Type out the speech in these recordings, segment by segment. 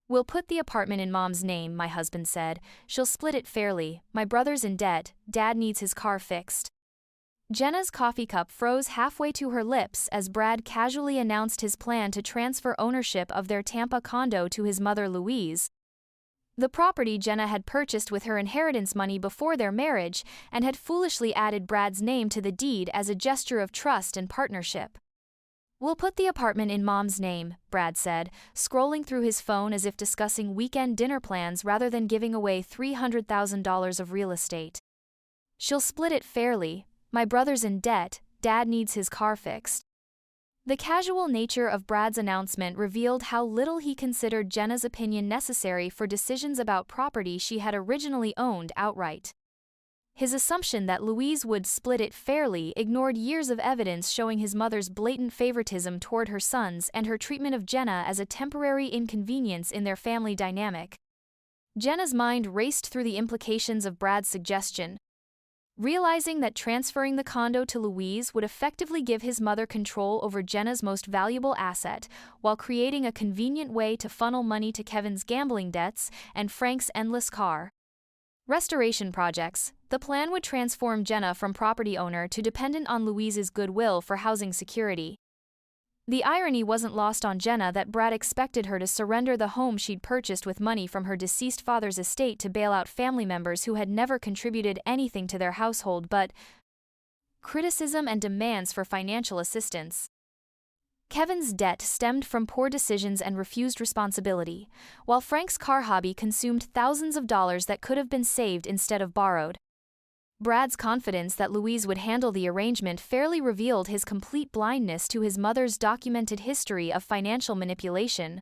We'll put the apartment in Mom's name, my husband said. She'll split it fairly. My brother's in debt, Dad needs his car fixed. Jenna's coffee cup froze halfway to her lips as Brad casually announced his plan to transfer ownership of their Tampa condo to his mother Louise, the property Jenna had purchased with her inheritance money before their marriage, and had foolishly added Brad's name to the deed as a gesture of trust and partnership. We'll put the apartment in Mom's name, Brad said, scrolling through his phone as if discussing weekend dinner plans rather than giving away $300,000 of real estate. She'll split it fairly. My brother's in debt, Dad needs his car fixed. The casual nature of Brad's announcement revealed how little he considered Jenna's opinion necessary for decisions about property she had originally owned outright. His assumption that Louise would split it fairly ignored years of evidence showing his mother's blatant favoritism toward her sons and her treatment of Jenna as a temporary inconvenience in their family dynamic. Jenna's mind raced through the implications of Brad's suggestion. Realizing that transferring the condo to Louise would effectively give his mother control over Jenna's most valuable asset, while creating a convenient way to funnel money to Kevin's gambling debts and Frank's endless car restoration projects, the plan would transform Jenna from property owner to dependent on Louise's goodwill for housing security. The irony wasn't lost on Jenna that Brad expected her to surrender the home she'd purchased with money from her deceased father's estate to bail out family members who had never contributed anything to their household but criticism and demands for financial assistance. Kevin's debt stemmed from poor decisions and refused responsibility, while Frank's car hobby consumed thousands of dollars that could have been saved instead of borrowed. Brad's confidence that Louise would handle the arrangement fairly revealed his complete blindness to his mother's documented history of financial manipulation,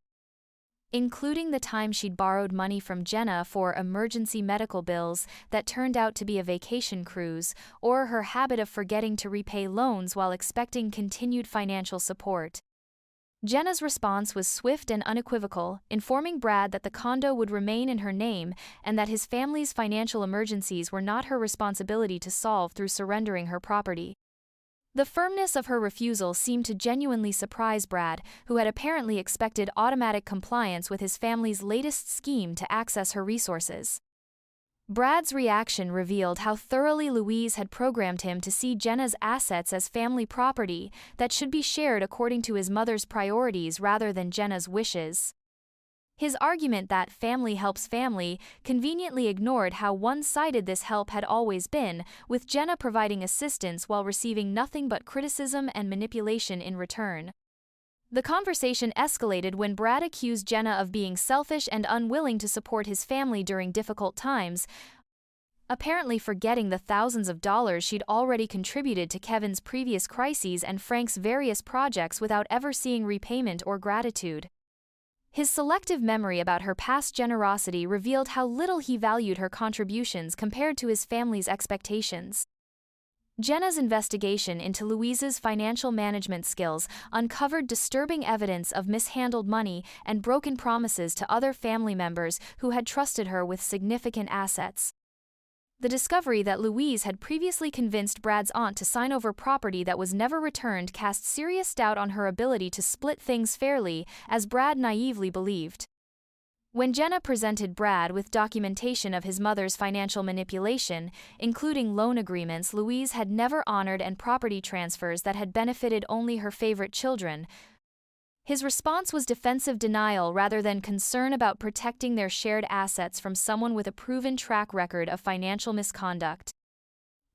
including the time she'd borrowed money from Jenna for emergency medical bills that turned out to be a vacation cruise, or her habit of forgetting to repay loans while expecting continued financial support. Jenna's response was swift and unequivocal, informing Brad that the condo would remain in her name and that his family's financial emergencies were not her responsibility to solve through surrendering her property. The firmness of her refusal seemed to genuinely surprise Brad, who had apparently expected automatic compliance with his family's latest scheme to access her resources. Brad's reaction revealed how thoroughly Louise had programmed him to see Jenna's assets as family property that should be shared according to his mother's priorities rather than Jenna's wishes. His argument that family helps family conveniently ignored how one-sided this help had always been, with Jenna providing assistance while receiving nothing but criticism and manipulation in return. The conversation escalated when Brad accused Jenna of being selfish and unwilling to support his family during difficult times, apparently forgetting the thousands of dollars she'd already contributed to Kevin's previous crises and Frank's various projects without ever seeing repayment or gratitude. His selective memory about her past generosity revealed how little he valued her contributions compared to his family's expectations. Jenna's investigation into Louise's financial management skills uncovered disturbing evidence of mishandled money and broken promises to other family members who had trusted her with significant assets. The discovery that Louise had previously convinced Brad's aunt to sign over property that was never returned cast serious doubt on her ability to split things fairly, as Brad naively believed. When Jenna presented Brad with documentation of his mother's financial manipulation, including loan agreements Louise had never honored and property transfers that had benefited only her favorite children, his response was defensive denial rather than concern about protecting their shared assets from someone with a proven track record of financial misconduct.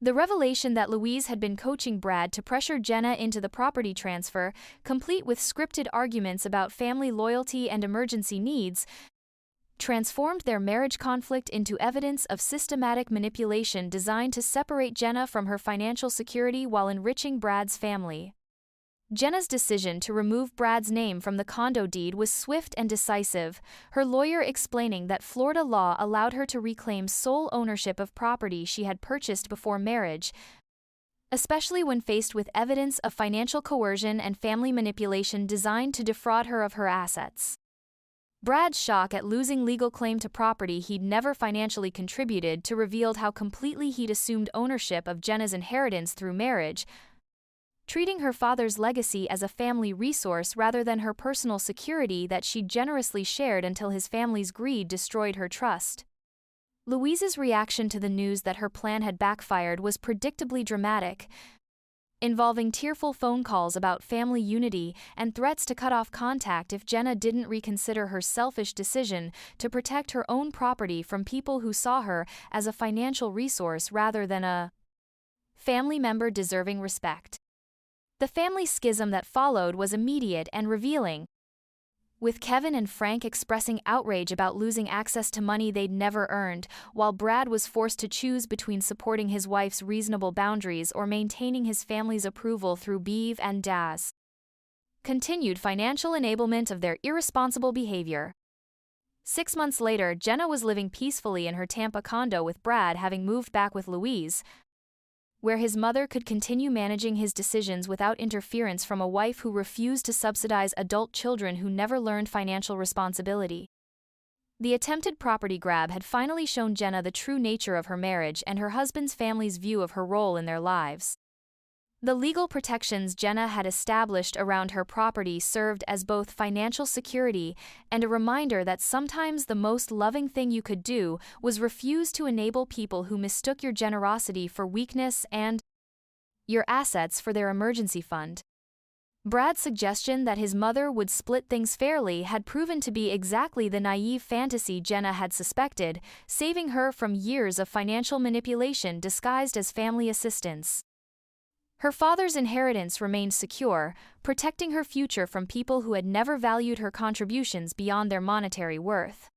The revelation that Louise had been coaching Brad to pressure Jenna into the property transfer, complete with scripted arguments about family loyalty and emergency needs, transformed their marriage conflict into evidence of systematic manipulation designed to separate Jenna from her financial security while enriching Brad's family. Jenna's decision to remove Brad's name from the condo deed was swift and decisive, her lawyer explaining that Florida law allowed her to reclaim sole ownership of property she had purchased before marriage, especially when faced with evidence of financial coercion and family manipulation designed to defraud her of her assets. Brad's shock at losing legal claim to property he'd never financially contributed to revealed how completely he'd assumed ownership of Jenna's inheritance through marriage, treating her father's legacy as a family resource rather than her personal security that she generously shared until his family's greed destroyed her trust. Louise's reaction to the news that her plan had backfired was predictably dramatic, involving tearful phone calls about family unity and threats to cut off contact if Jenna didn't reconsider her selfish decision to protect her own property from people who saw her as a financial resource rather than a family member deserving respect. The family schism that followed was immediate and revealing, with Kevin and Frank expressing outrage about losing access to money they'd never earned, while Brad was forced to choose between supporting his wife's reasonable boundaries or maintaining his family's approval through Bev and Daz. Continued financial enablement of their irresponsible behavior. 6 months later, Jenna was living peacefully in her Tampa condo with Brad having moved back with Louise, where his mother could continue managing his decisions without interference from a wife who refused to subsidize adult children who never learned financial responsibility. The attempted property grab had finally shown Jenna the true nature of her marriage and her husband's family's view of her role in their lives. The legal protections Jenna had established around her property served as both financial security and a reminder that sometimes the most loving thing you could do was refuse to enable people who mistook your generosity for weakness and your assets for their emergency fund. Brad's suggestion that his mother would split things fairly had proven to be exactly the naive fantasy Jenna had suspected, saving her from years of financial manipulation disguised as family assistance. Her father's inheritance remained secure, protecting her future from people who had never valued her contributions beyond their monetary worth.